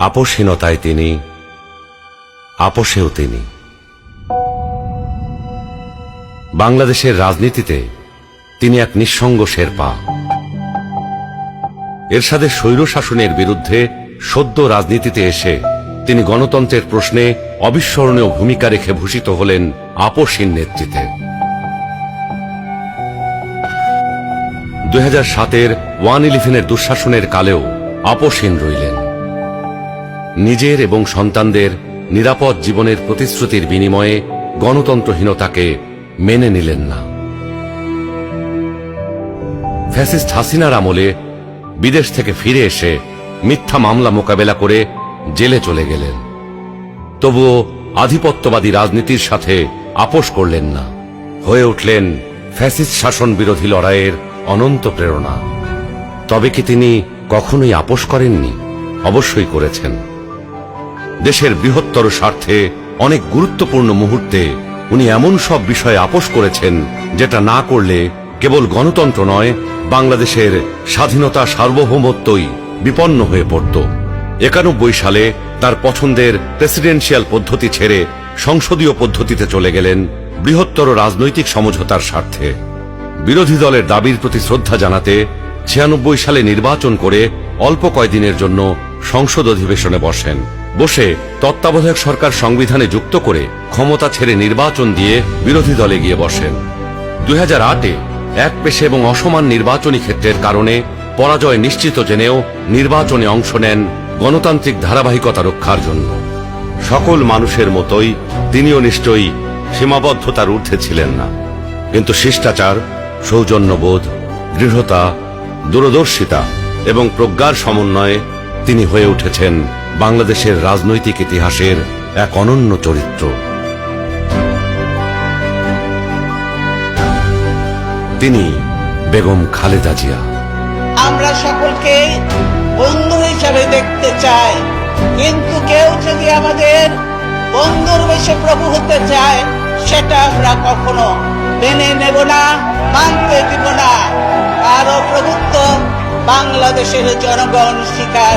আপোষহীনতায় তিনি, আপোষেও তিনি। বাংলাদেশের রাজনীতিতে তিনি এক নিঃসঙ্গ শেরপা। এরশাদের স্বৈরশাসনের বিরুদ্ধে সদ্য রাজনীতিতে এসে তিনি গণতন্ত্রের প্রশ্নে অবিস্মরণীয় ভূমিকা রেখে ভূষিত হলেন আপোষহীন নেতৃত্বে। 2007-এর 1/11-এর দুঃশাসনের কালেও আপোষহীন রইলেন। নিজের এবং সন্তানদের নিরাপদ জীবনের প্রতিশ্রুতির বিনিময়ে গণতন্ত্রহীনতাকে মেনে নিলেন না। ফ্যাসিস্ট হাসিনার আমলে বিদেশ থেকে ফিরে এসে মিথ্যা মামলা মোকাবেলা করে জেলে চলে গেলেন। তবুও আধিপত্যবাদী রাজনীতির সাথে আপোষ করলেন না, হয়ে উঠলেন ফ্যাসিস্ট শাসন বিরোধী লড়াইয়ের অনন্ত প্রেরণা। তবে কি তিনি কখনোই আপোষ করেননি? অবশ্যই করেছেন। দেশের বৃহত্তর স্বার্থে অনেক গুরুত্বপূর্ণ মুহূর্তে উনি এমন সব বিষয়ে আপোষ করেছেন যেটা না করলে কেবল গণতন্ত্র নয়, বাংলাদেশের স্বাধীনতা সার্বভৌমত্বই বিপন্ন হয়ে পড়ত। 91 সালে তার পছন্দের প্রেসিডেন্সিয়াল পদ্ধতি ছেড়ে সংসদীয় পদ্ধতিতে চলে গেলেন বৃহত্তর রাজনৈতিক সমঝোতার স্বার্থে। বিরোধী দলের দাবির প্রতি শ্রদ্ধা জানাতে 96 সালে নির্বাচন করে অল্প কয়েকদিনের জন্য সংসদ অধিবেশনে বসেন। বসে তত্ত্বাবধায়ক সরকার সংবিধানে যুক্ত করে ক্ষমতা ছেড়ে নির্বাচন দিয়ে বিরোধী দলে গিয়ে বসেন। 2008-এ একপেশে এবং অসমান নির্বাচনী ক্ষেত্রের কারণে পরাজয় নিশ্চিত জেনেও নির্বাচনে অংশ নেন গণতান্ত্রিক ধারাবাহিকতা রক্ষার জন্য। সকল মানুষের মতোই তিনিও নিশ্চয়ই সীমাবদ্ধতার ঊর্ধ্বে ছিলেন না, কিন্তু শিষ্টাচার, সৌজন্যবোধ, দৃঢ়তা, দূরদর্শিতা এবং প্রজ্ঞার সমন্বয়ে তিনি হয়ে উঠেছেন বাংলাদেশের রাজনৈতিক ইতিহাসের এক অনন্য চরিত্র। তিনি বেগম খালেদা জিয়া। আমরা সকলকে বন্ধু হিসাবে দেখতে চাই, কিন্তু কেউ যদি আমাদের বন্ধুর বেশে প্রভু হতে চায়, সেটা আমরা কখনো মেনে নেব না, মানতে দিব না। কারো প্রভুত্ব বাংলাদেশের জনগণ স্বীকার